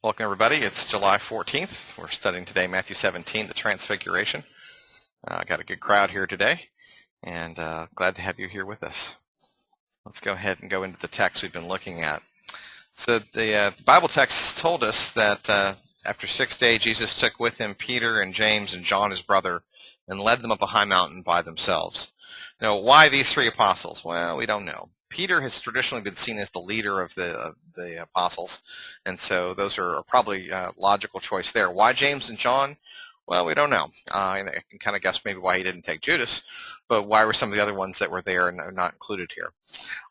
Welcome, everybody. It's July 14th. We're studying today Matthew 17, the Transfiguration. I got a good crowd here today, and glad to have you here with us. Let's go ahead and go into the text we've been looking at. So the Bible text told us that after 6 days, Jesus took with him Peter and James and John, his brother, and led them up a high mountain by themselves. Now, why these three apostles? Well, we don't know. Peter has traditionally been seen as the leader of the apostles, and so those are probably a logical choice there. Why James and John? Well, we don't know. I can kind of guess maybe why he didn't take Judas, but why were some of the other ones that were there and are not included here?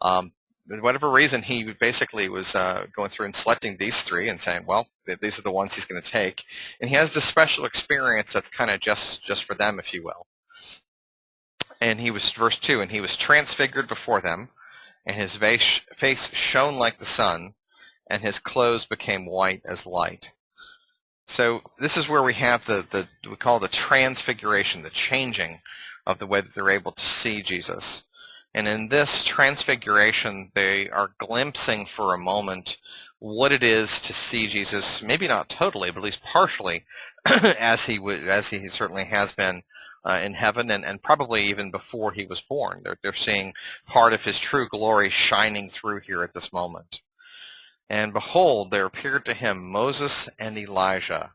For whatever reason, he basically was going through and selecting these three and saying, well, these are the ones he's going to take. And he has this special experience that's kind of just for them, if you will. And he was, verse 2, and he was transfigured before them, and his face shone like the sun, and his clothes became white as light. So this is where we have we call the transfiguration, the changing of the way that they're able to see Jesus. And in this transfiguration, they are glimpsing for a moment what it is to see Jesus, maybe not totally, but at least partially, as he certainly has been in heaven, and probably even before he was born. They're seeing part of his true glory shining through here at this moment. And behold, there appeared to him Moses and Elijah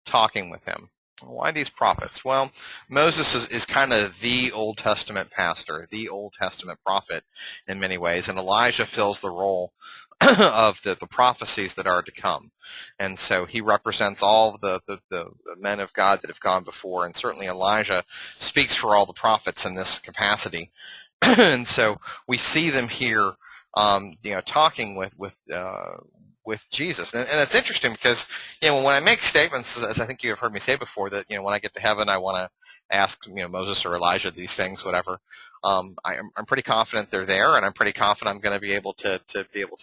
talking with him. Why these prophets? Well, Moses is kind of the Old Testament pastor, the Old Testament prophet in many ways, and Elijah fills the role of the prophecies that are to come. And so he represents all the men of God that have gone before, and certainly Elijah speaks for all the prophets in this capacity. And so we see them here talking with Jesus. And it's interesting because, when I make statements, as I think you have heard me say before, that, when I get to heaven, I want to ask, Moses or Elijah these things, whatever. I'm pretty confident they're there, and I'm pretty confident I'm going to be able to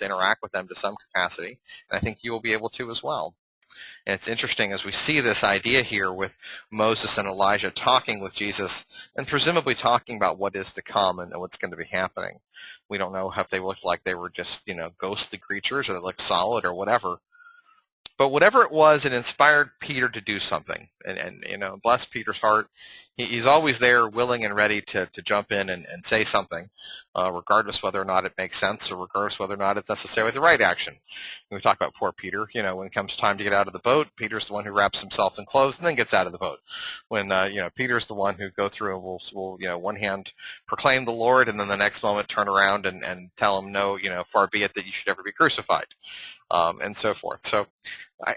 interact with them to some capacity. And I think you will be able to as well. And it's interesting as we see this idea here with Moses and Elijah talking with Jesus and presumably talking about what is to come and what's going to be happening. We don't know if they looked like they were just, ghostly creatures, or they looked solid or whatever. But whatever it was, it inspired Peter to do something. And bless Peter's heart. He's always there, willing and ready to jump in and say something, regardless whether or not it makes sense, or regardless whether or not it's necessarily the right action. When we talk about poor Peter, when it comes time to get out of the boat, Peter's the one who wraps himself in clothes and then gets out of the boat. When, Peter's the one who go through and will one hand proclaim the Lord, and then the next moment turn around and tell him, no, far be it that you should ever be crucified. And so forth. So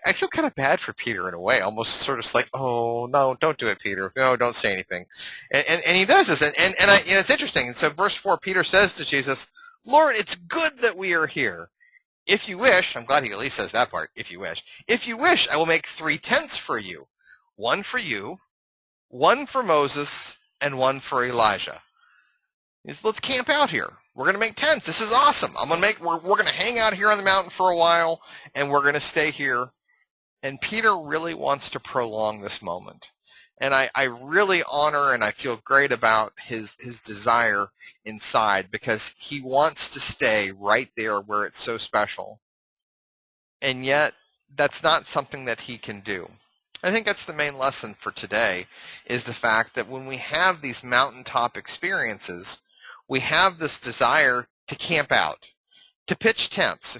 I feel kind of bad for Peter in a way, almost sort of like, oh, no, don't do it, Peter. No, don't say anything. And he does this. And it's interesting. And so verse 4, Peter says to Jesus, Lord, it's good that we are here. If you wish, I'm glad he at least says that part, if you wish, I will make 3 tents for you. One for you, one for Moses, and one for Elijah. Let's camp out here. We're going to make tents. This is awesome. We're going to hang out here on the mountain for a while, and we're going to stay here. And Peter really wants to prolong this moment. And I really honor and I feel great about his desire inside, because he wants to stay right there where it's so special. And yet, that's not something that he can do. I think that's the main lesson for today, is the fact that when we have these mountaintop experiences, we have this desire to camp out, to pitch tents,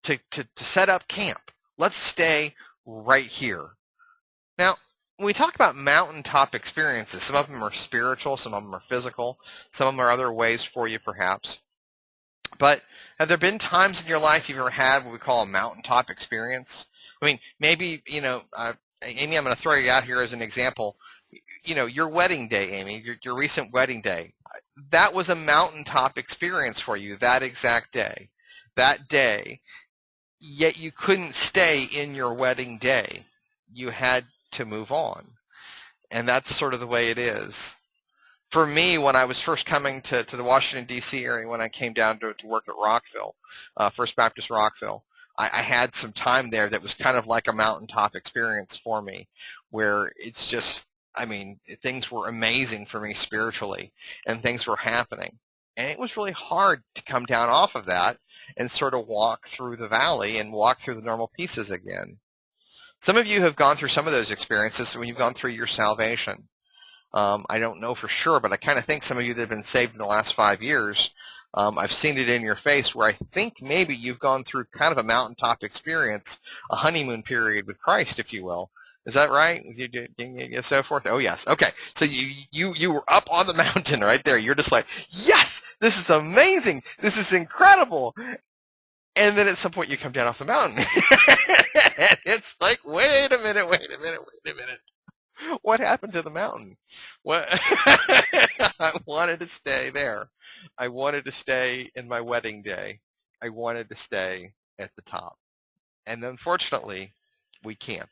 to set up camp. Let's stay right here. Now, when we talk about mountaintop experiences, some of them are spiritual, some of them are physical, some of them are other ways for you perhaps. But have there been times in your life you've ever had what we call a mountaintop experience? I mean, maybe, Amy, I'm going to throw you out here as an example. Your wedding day, Amy, your recent wedding day, that was a mountaintop experience for you that exact day, yet you couldn't stay in your wedding day. You had to move on. And that's sort of the way it is. For me, when I was first coming to the Washington, D.C. area, when I came down to work at Rockville, First Baptist Rockville, I had some time there that was kind of like a mountaintop experience for me, where it's just, things were amazing for me spiritually, and things were happening. And it was really hard to come down off of that and sort of walk through the valley and walk through the normal pieces again. Some of you have gone through some of those experiences when you've gone through your salvation. I don't know for sure, but I kind of think some of you that have been saved in the last 5 years, I've seen it in your face where I think maybe you've gone through kind of a mountaintop experience, a honeymoon period with Christ, if you will. Is that right? So forth. Oh yes. Okay. So you were up on the mountain right there. You're just like, yes, this is amazing. This is incredible. And then at some point you come down off the mountain. And it's like, wait a minute. What happened to the mountain? What? I wanted to stay there. I wanted to stay in my wedding day. I wanted to stay at the top. And unfortunately, we can't.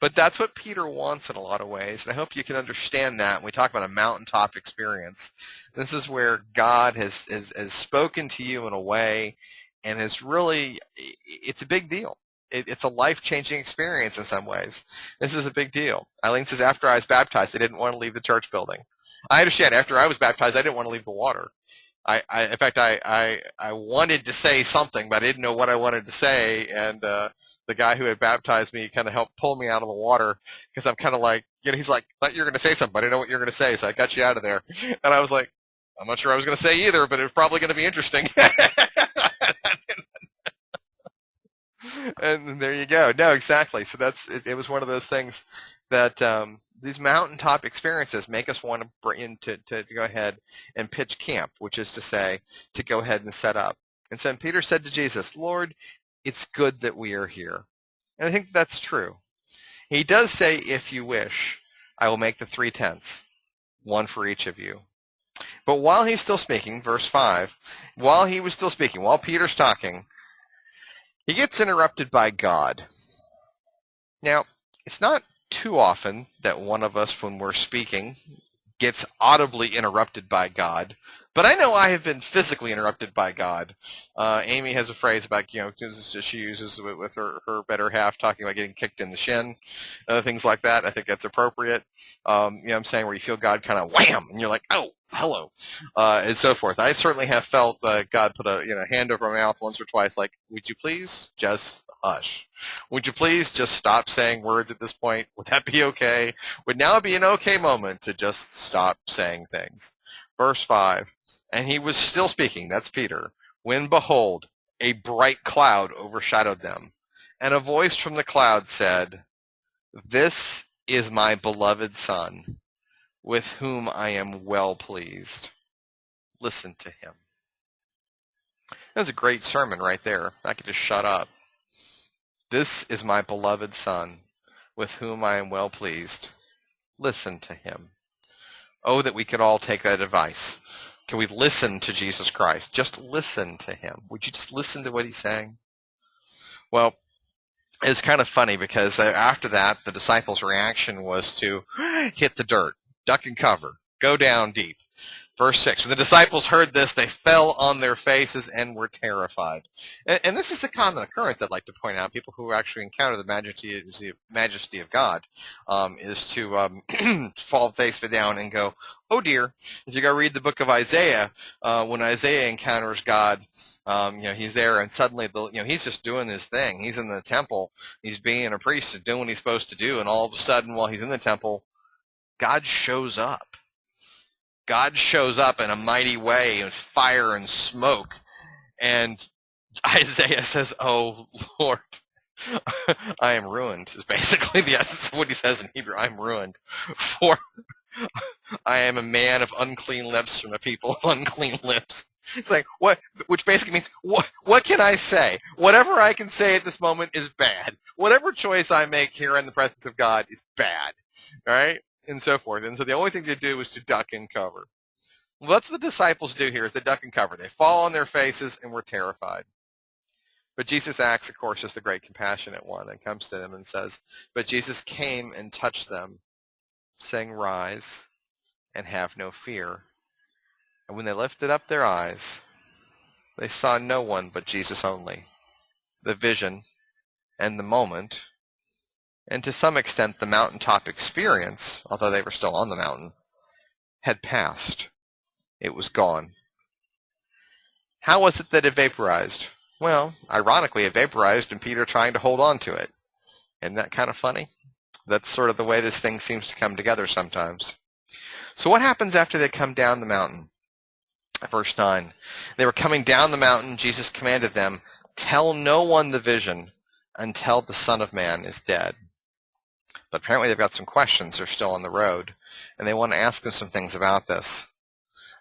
But that's what Peter wants in a lot of ways, and I hope you can understand that when we talk about a mountaintop experience. This is where God has spoken to you in a way and has really, it's a big deal. It's a life-changing experience in some ways. This is a big deal. Eileen says, after I was baptized, I didn't want to leave the church building. I understand. After I was baptized, I didn't want to leave the water. In fact, I wanted to say something, but I didn't know what I wanted to say, and the guy who had baptized me kind of helped pull me out of the water because I'm kind of like, he's like, thought you were going to say something, but I didn't know what you were going to say, so I got you out of there. And I was like, I'm not sure I was going to say either, but it was probably going to be interesting. And there you go. No, exactly. So it was one of those things that these mountaintop experiences make us want to go ahead and pitch camp, which is to say, to go ahead and set up. And so Peter said to Jesus, Lord, it's good that we are here. And I think that's true. He does say, if you wish, I will make the 3 tents, one for each of you. But while he's still speaking, verse 5, while he was still speaking, while Peter's talking, he gets interrupted by God. Now, it's not too often that one of us, when we're speaking, gets audibly interrupted by God. But I know I have been physically interrupted by God. Amy has a phrase about, she uses with her better half, talking about getting kicked in the shin, things like that. I think that's appropriate. I'm saying where you feel God kind of wham, and you're like, oh, hello, and so forth. I certainly have felt God put a hand over my mouth once or twice, like, would you please just hush? Would you please just stop saying words at this point? Would that be okay? Would now be an okay moment to just stop saying things? Verse 5, and he was still speaking, that's Peter, when behold, a bright cloud overshadowed them, and a voice from the cloud said, this is my beloved Son, with whom I am well pleased. Listen to him. That was a great sermon right there. I could just shut up. This is my beloved Son, with whom I am well pleased. Listen to him. Oh, that we could all take that advice. Can we listen to Jesus Christ? Just listen to him. Would you just listen to what he's saying? Well, it's kind of funny because after that, the disciples' reaction was to hit the dirt, duck and cover, go down deep. Verse 6, when the disciples heard this, they fell on their faces and were terrified. And this is a common occurrence, I'd like to point out. People who actually encounter the majesty of God is to fall face down and go, oh dear. If you go read the book of Isaiah, when Isaiah encounters God, he's there and suddenly, he's just doing his thing. He's in the temple. He's being a priest and doing what he's supposed to do. And all of a sudden, while he's in the temple, God shows up. God shows up in a mighty way in fire and smoke. And Isaiah says, oh, Lord, I am ruined, is basically the essence of what he says in Hebrew. I'm ruined, for I am a man of unclean lips from a people of unclean lips. It's like, what? Which basically means, what can I say? Whatever I can say at this moment is bad. Whatever choice I make here in the presence of God is bad. All right? And so forth. And so the only thing to do is to duck and cover. Well, that's what the disciples do here, is they duck and cover. They fall on their faces and were terrified. But Jesus acts, of course, as the great compassionate one and comes to them and says, but Jesus came and touched them, saying, rise and have no fear. And when they lifted up their eyes, they saw no one but Jesus only. The vision and the moment, and to some extent the mountaintop experience, although they were still on the mountain, had passed. It was gone. How was it that it vaporized? Well, ironically, it vaporized and Peter trying to hold on to it. Isn't that kind of funny? That's sort of the way this thing seems to come together sometimes. So what happens after they come down the mountain? Verse 9. They were coming down the mountain. Jesus commanded them, "Tell no one the vision until the Son of Man is dead." But apparently they've got some questions. They're still on the road, and they want to ask him some things about this.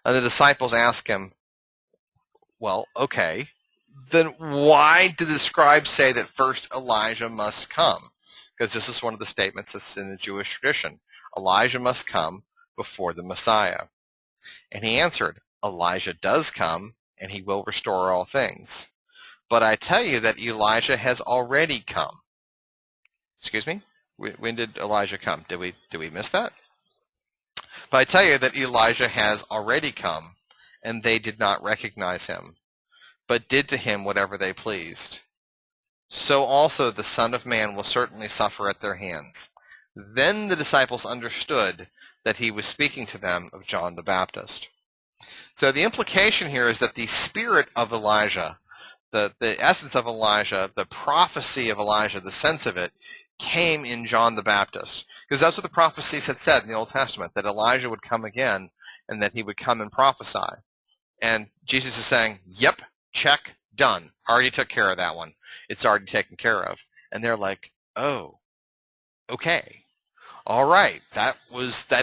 And the disciples ask him, well, okay, then why did the scribes say that first Elijah must come? Because this is one of the statements that's in the Jewish tradition. Elijah must come before the Messiah. And he answered, Elijah does come, and he will restore all things. But I tell you that Elijah has already come. Excuse me? When did Elijah come? Did we miss that? But I tell you that Elijah has already come, and they did not recognize him, but did to him whatever they pleased. So also the Son of Man will certainly suffer at their hands. Then the disciples understood that he was speaking to them of John the Baptist. So the implication here is that the spirit of Elijah, the essence of Elijah, the prophecy of Elijah, the sense of it, came in John the Baptist. Because that's what the prophecies had said in the Old Testament, that Elijah would come again and that he would come and prophesy. And Jesus is saying, yep, check, done. Already took care of that one. It's already taken care of. And they're like, oh, okay. All right, that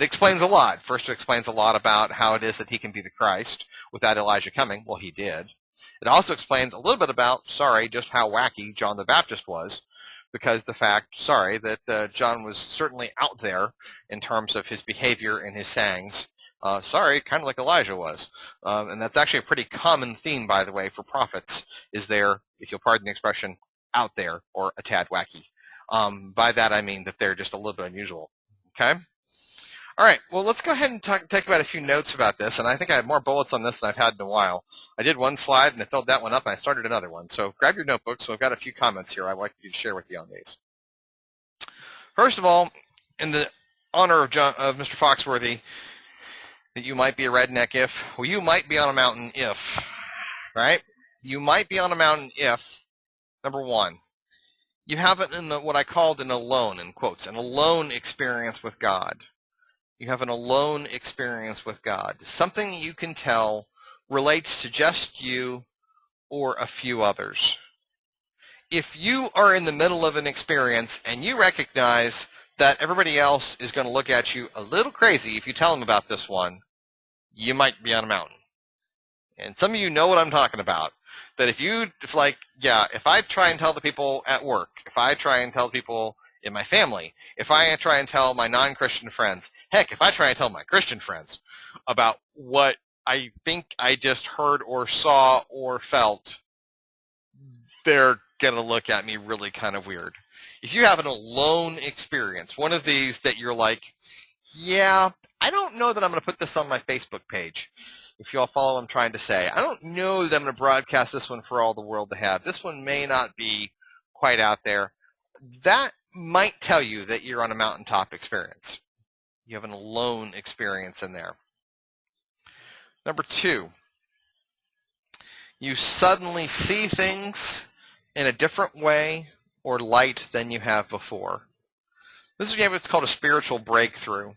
explains a lot. First, it explains a lot about how it is that he can be the Christ without Elijah coming. Well, he did. It also explains a little bit about, just how wacky John the Baptist was, because the fact, that John was certainly out there in terms of his behavior and his sayings. Kind of like Elijah was. And that's actually a pretty common theme, by the way, for prophets, is they're, if you'll pardon the expression, out there or a tad wacky. By that I mean that they're just a little bit unusual. Okay? All right, well, let's go ahead and take about a few notes about this, and I think I have more bullets on this than I've had in a while. I did one slide, and I filled that one up, and I started another one. So grab your notebooks. So I've got a few comments here I'd like to share with you on these. First of all, in the honor of Mr. Foxworthy, that you might be a redneck if, well, you might be on a mountain if, right? You might be on a mountain if, number one, you have it in what I called an alone, in quotes, an alone experience with God. You have an alone experience with God. Something you can tell relates to just you or a few others. If you are in the middle of an experience and you recognize that everybody else is going to look at you a little crazy if you tell them about this one, you might be on a mountain. And some of you know what I'm talking about. That if I try and tell the people at work, if I try and tell people in my family, if I try and tell my non-Christian friends, heck, if I try and tell my Christian friends about what I think I just heard or saw or felt, they're going to look at me really kind of weird. If you have an alone experience, one of these that you're like, yeah, I don't know that I'm going to put this on my Facebook page. If you all follow what I'm trying to say, I don't know that I'm going to broadcast this one for all the world to have. This one may not be quite out there. That might tell you that you're on a mountaintop experience. You have an alone experience in there. Number two, you suddenly see things in a different way or light than you have before. This is what's called a spiritual breakthrough.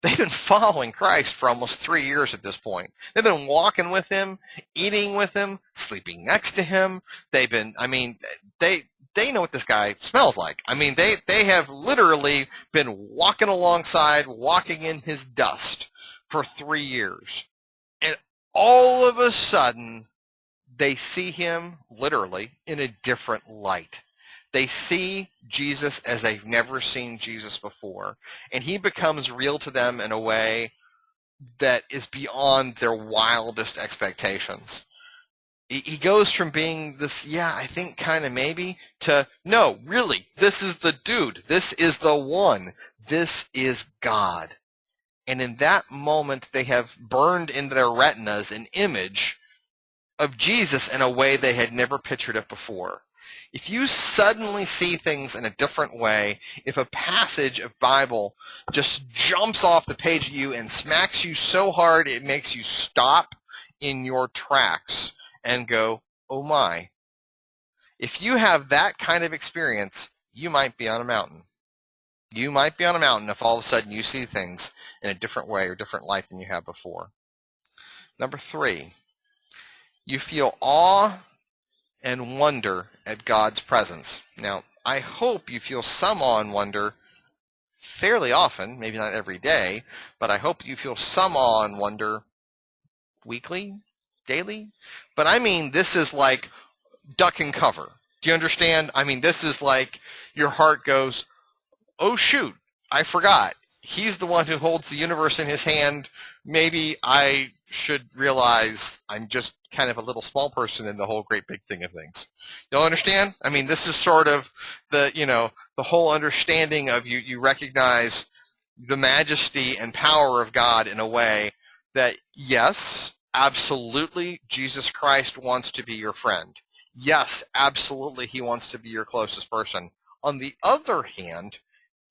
They've been following Christ for almost 3 years at this point. They've been walking with him, eating with him, sleeping next to him. They know what this guy smells like. They have literally been walking alongside, walking in his dust for 3 years. And all of a sudden, they see him literally in a different light. They see Jesus as they've never seen Jesus before, and he becomes real to them in a way that is beyond their wildest expectations. He goes from being this, yeah, I think kind of maybe, to, no, really, this is the dude. This is the one. This is God. And in that moment, they have burned into their retinas an image of Jesus in a way they had never pictured it before. If you suddenly see things in a different way, if a passage of Bible just jumps off the page at you and smacks you so hard it makes you stop in your tracks and go, oh my. If you have that kind of experience, you might be on a mountain. You might be on a mountain if all of a sudden you see things in a different way or different light than you have before. Number 3, you feel awe and wonder at God's presence. Now, I hope you feel some awe and wonder fairly often, maybe not every day, but I hope you feel some awe and wonder weekly, daily. But I mean, this is like duck and cover. Do you understand? I mean, this is like your heart goes, oh shoot, I forgot. He's the one who holds the universe in his hand. Maybe I should realize I'm just kind of a little small person in the whole great big thing of things. You'll understand? I mean, this is sort of the, the whole understanding of you recognize the majesty and power of God in a way that, yes, absolutely, Jesus Christ wants to be your friend. Yes, absolutely, he wants to be your closest person. On the other hand,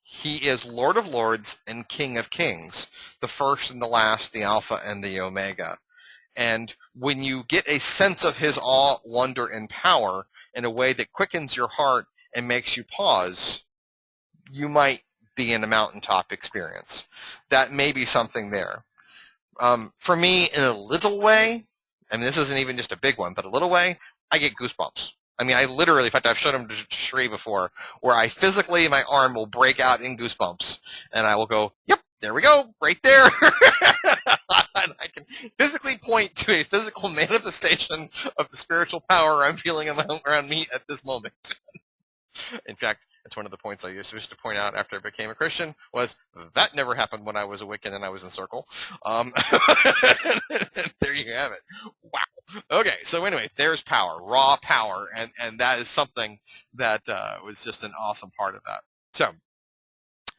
he is Lord of Lords and King of Kings, the first and the last, the Alpha and the Omega. And when you get a sense of his awe, wonder, and power in a way that quickens your heart and makes you pause, you might be in a mountaintop experience. That may be something there. For me, in a little way, I mean, this isn't even just a big one, but a little way, I get goosebumps. I mean, I literally, in fact, I've shown them to Sheree before, where I physically, my arm will break out in goosebumps, and I will go, yep, there we go, right there. And I can physically point to a physical manifestation of the spiritual power I'm feeling around me at this moment. In fact, it's one of the points I used to point out after I became a Christian was that never happened when I was a Wiccan and I was in Circle. There you have it. Wow. Okay, so anyway, there's power, raw power, and that is something that was just an awesome part of that. So,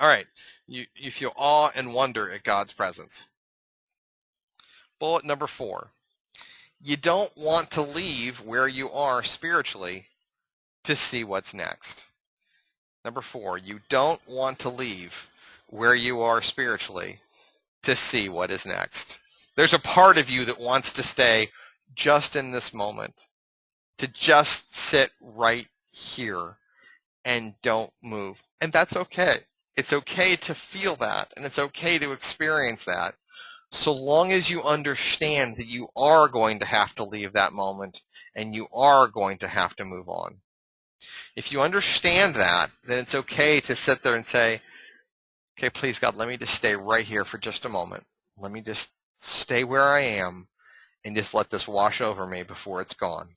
all right, you feel awe and wonder at God's presence. Bullet number 4, you don't want to leave where you are spiritually to see what's next. Number 4, you don't want to leave where you are spiritually to see what is next. There's a part of you that wants to stay just in this moment, to just sit right here and don't move. And that's okay. It's okay to feel that, and it's okay to experience that, so long as you understand that you are going to have to leave that moment and you are going to have to move on. If you understand that, then it's okay to sit there and say, okay, please, God, let me just stay right here for just a moment. Let me just stay where I am and just let this wash over me before it's gone,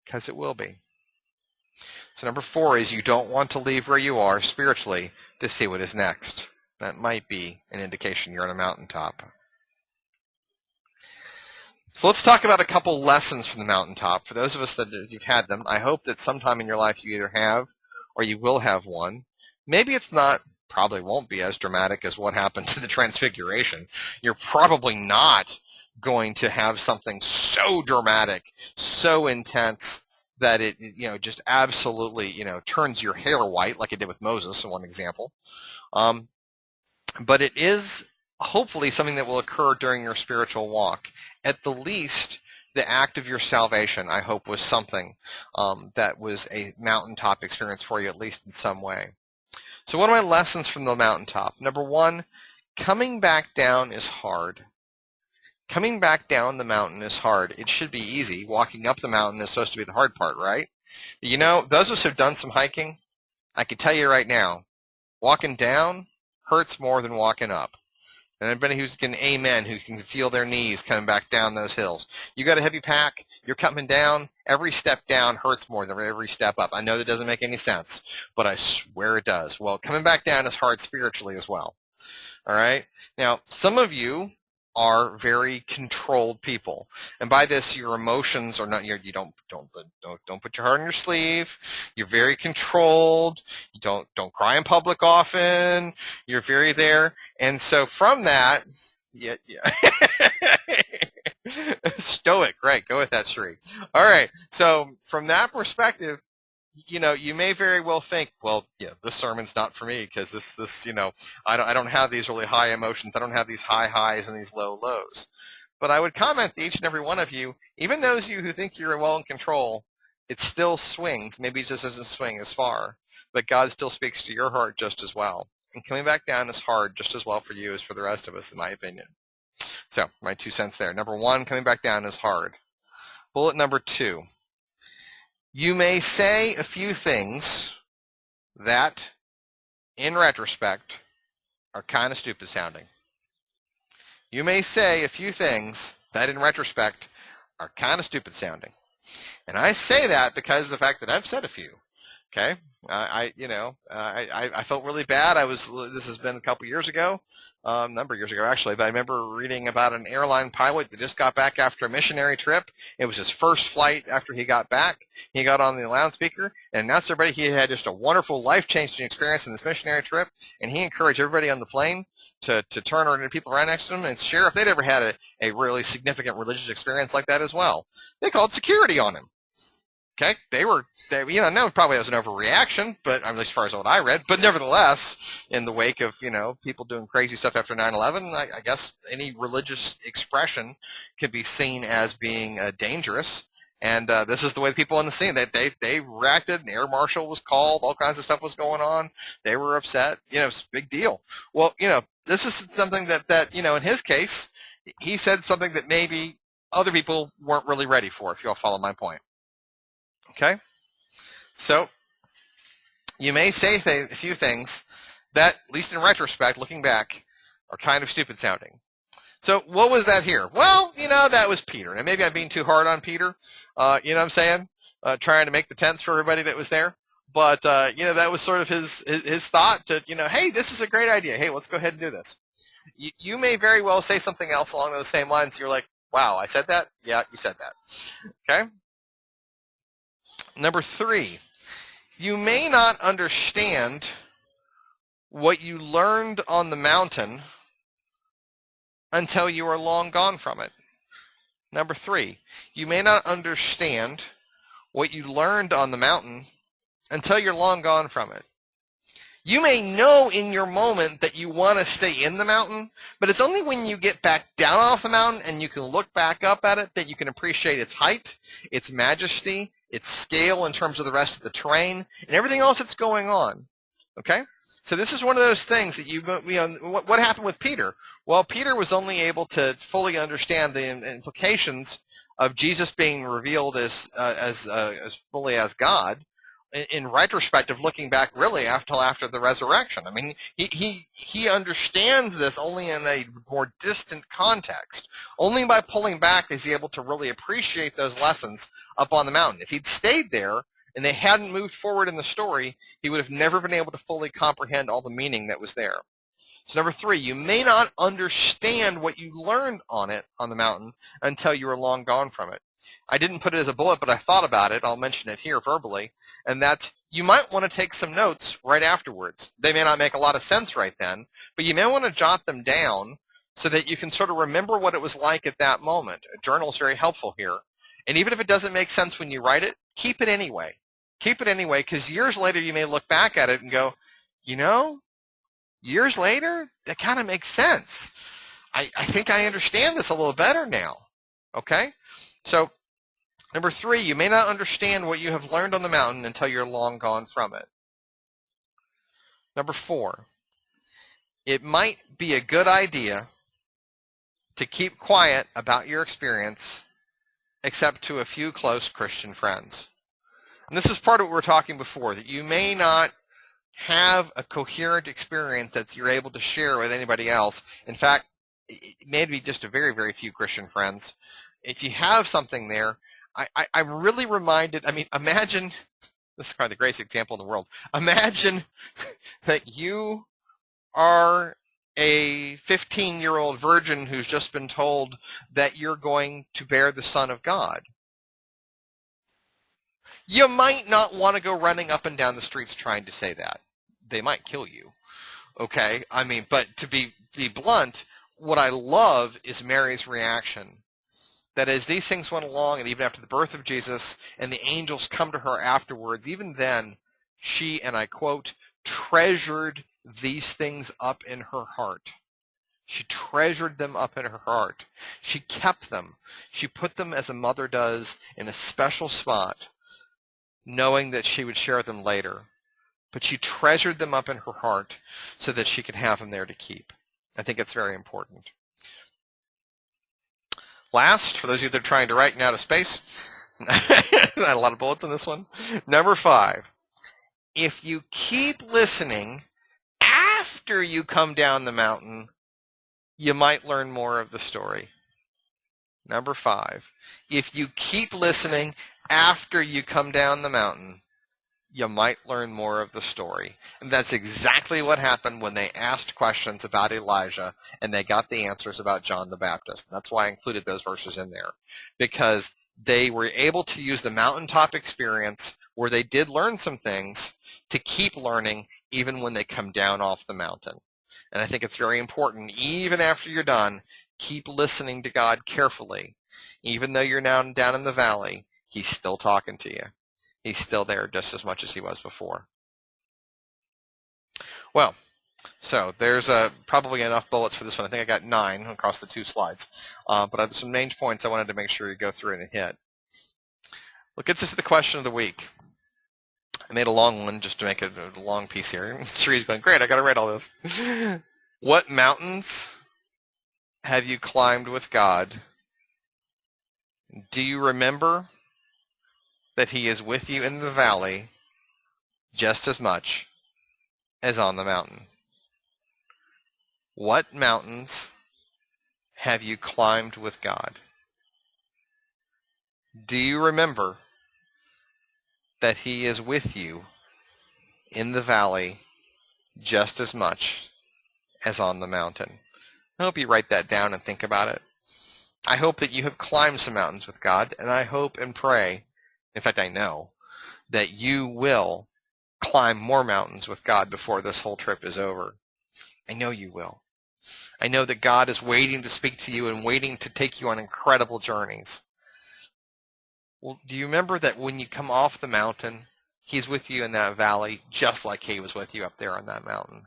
because it will be. So number 4 is you don't want to leave where you are spiritually to see what is next. That might be an indication you're on a mountaintop. So let's talk about a couple lessons from the mountaintop. For those of us that you've had them, I hope that sometime in your life you either have or you will have one. Maybe it's not, probably won't be as dramatic as what happened to the Transfiguration. You're probably not going to have something so dramatic, so intense that it, just absolutely, turns your hair white like it did with Moses in one example. But it is hopefully something that will occur during your spiritual walk. At the least, the act of your salvation, I hope, was something that was a mountaintop experience for you, at least in some way. So what are my lessons from the mountaintop? Number 1, coming back down is hard. Coming back down the mountain is hard. It should be easy. Walking up the mountain is supposed to be the hard part, right? Those of us who have done some hiking, I can tell you right now, walking down hurts more than walking up. And anybody who's can amen, who can feel their knees coming back down those hills. You got a heavy pack, you're coming down, every step down hurts more than every step up. I know that doesn't make any sense, but I swear it does. Well, coming back down is hard spiritually as well. All right? Now, some of you are very controlled people, and by this, your emotions are not. You don't put your heart on your sleeve. You're very controlled. You don't cry in public often. You're very there, and so from that, yeah. Stoic, right? Go with that, Sheree. All right. So from that perspective, you may very well think, well, yeah, this sermon's not for me because this, I don't have these really high emotions. I don't have these high highs and these low lows. But I would comment to each and every one of you, even those of you who think you're well in control, it still swings. Maybe it just doesn't swing as far, but God still speaks to your heart just as well. And coming back down is hard just as well for you as for the rest of us, in my opinion. So my 2 cents there. Number one, coming back down is hard. Bullet number 2. You may say a few things that, in retrospect, are kind of stupid sounding. You may say a few things that, in retrospect, are kind of stupid sounding. And I say that because of the fact that I've said a few. Okay, I felt really bad. This has been a couple years ago, a number of years ago actually, but I remember reading about an airline pilot that just got back after a missionary trip. It was his first flight after he got back. He got on the loudspeaker and announced to everybody he had just a wonderful, life-changing experience in this missionary trip, and he encouraged everybody on the plane to turn around to people right next to him and share if they'd ever had a really significant religious experience like that as well. They called security on him. Okay, no, probably as an overreaction, but at least as far as what I read, but nevertheless, in the wake of, people doing crazy stuff after 9/11, I guess any religious expression could be seen as being dangerous, and this is the way the people on the scene, they reacted, an air marshal was called, all kinds of stuff was going on, they were upset, it's a big deal. Well, this is something that in his case, he said something that maybe other people weren't really ready for, if you all follow my point. Okay, so you may say a few things that, at least in retrospect, looking back, are kind of stupid sounding. So what was that here? Well, that was Peter. And maybe I'm being too hard on Peter, you know what I'm saying? Trying to make the tents for everybody that was there. But, that was sort of his thought to, hey, this is a great idea. Hey, let's go ahead and do this. You may very well say something else along those same lines. You're like, wow, I said that? Yeah, you said that. Okay? Number 3, you may not understand what you learned on the mountain until you are long gone from it. Number 3, you may not understand what you learned on the mountain until you're long gone from it. You may know in your moment that you want to stay in the mountain, but it's only when you get back down off the mountain and you can look back up at it that you can appreciate its height, its majesty, its scale in terms of the rest of the terrain, and everything else that's going on. Okay? So this is one of those things that what happened with Peter? Well, Peter was only able to fully understand the implications of Jesus being revealed as fully as God in retrospect of looking back really after the resurrection. I mean, he understands this only in a more distant context. Only by pulling back is he able to really appreciate those lessons up on the mountain. If he'd stayed there and they hadn't moved forward in the story, he would have never been able to fully comprehend all the meaning that was there. So number 3, you may not understand what you learned on the mountain until you are long gone from it. I didn't put it as a bullet, but I thought about it. I'll mention it here verbally. And that's, you might want to take some notes right afterwards. They may not make a lot of sense right then, but you may want to jot them down so that you can sort of remember what it was like at that moment. A journal is very helpful here. And even if it doesn't make sense when you write it, keep it anyway. Keep it anyway, because years later you may look back at it and go, years later, that kind of makes sense. I think I understand this a little better now. Okay? So, number 3, you may not understand what you have learned on the mountain until you're long gone from it. Number 4, it might be a good idea to keep quiet about your experience except to a few close Christian friends. And this is part of what we were talking before, that you may not have a coherent experience that you're able to share with anybody else. In fact, it may be just a very, very few Christian friends. If you have something there, I'm really reminded, imagine, this is probably the greatest example in the world, imagine that you are a 15-year-old virgin who's just been told that you're going to bear the Son of God. You might not want to go running up and down the streets trying to say that. They might kill you, okay? But to be blunt, what I love is Mary's reaction. That as these things went along, and even after the birth of Jesus, and the angels come to her afterwards, even then, she, and I quote, treasured these things up in her heart. She treasured them up in her heart. She kept them. She put them, as a mother does, in a special spot knowing that she would share them later, but she treasured them up in her heart so that she could have them there to keep. I think it's very important. Last, for those of you that are trying to write in outer space, I had a lot of bullets on this one. Number 5, if you keep listening after you come down the mountain, you might learn more of the story. Number 5, if you keep listening after you come down the mountain, you might learn more of the story. And that's exactly what happened when they asked questions about Elijah and they got the answers about John the Baptist. That's why I included those verses in there, because they were able to use the mountaintop experience where they did learn some things to keep learning even when they come down off the mountain. And I think it's very important, even after you're done, keep listening to God carefully. Even though you're now down in the valley, he's still talking to you. He's still there just as much as he was before. Well, so there's probably enough bullets for this one. I think I got 9 across the 2 slides. But I have some main points I wanted to make sure you go through and hit. What gets us to the question of the week? I made a long one just to make it a long piece here. Sheree's going, great, I got to write all this. What mountains have you climbed with God? Do you remember that he is with you in the valley just as much as on the mountain? What mountains have you climbed with God? Do you remember that he is with you in the valley just as much as on the mountain? I hope you write that down and think about it. I hope that you have climbed some mountains with God, and I hope and pray, in fact I know, that you will climb more mountains with God before this whole trip is over. I know you will. I know that God is waiting to speak to you and waiting to take you on incredible journeys. Well, do you remember that when you come off the mountain, he's with you in that valley just like he was with you up there on that mountain?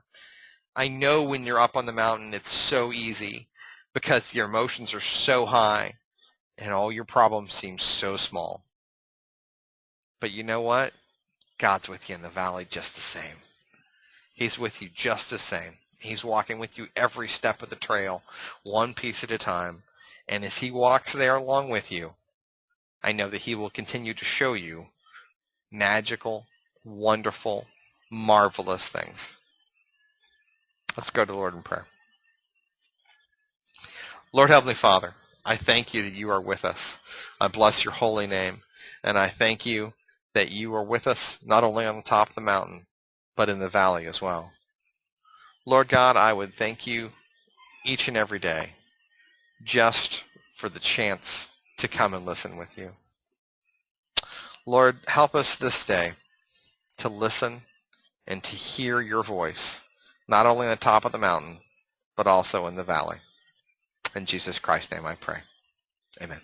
I know when you're up on the mountain, it's so easy because your emotions are so high and all your problems seem so small. But you know what? God's with you in the valley just the same. He's with you just the same. He's walking with you every step of the trail, one piece at a time. And as he walks there along with you, I know that he will continue to show you magical, wonderful, marvelous things. Let's go to the Lord in prayer. Lord Heavenly Father, I thank you that you are with us. I bless your holy name, and I thank you that you are with us not only on the top of the mountain, but in the valley as well. Lord God, I would thank you each and every day just for the chance to come and listen with you. Lord, help us this day to listen and to hear your voice, not only on the top of the mountain, but also in the valley. In Jesus Christ's name I pray. Amen.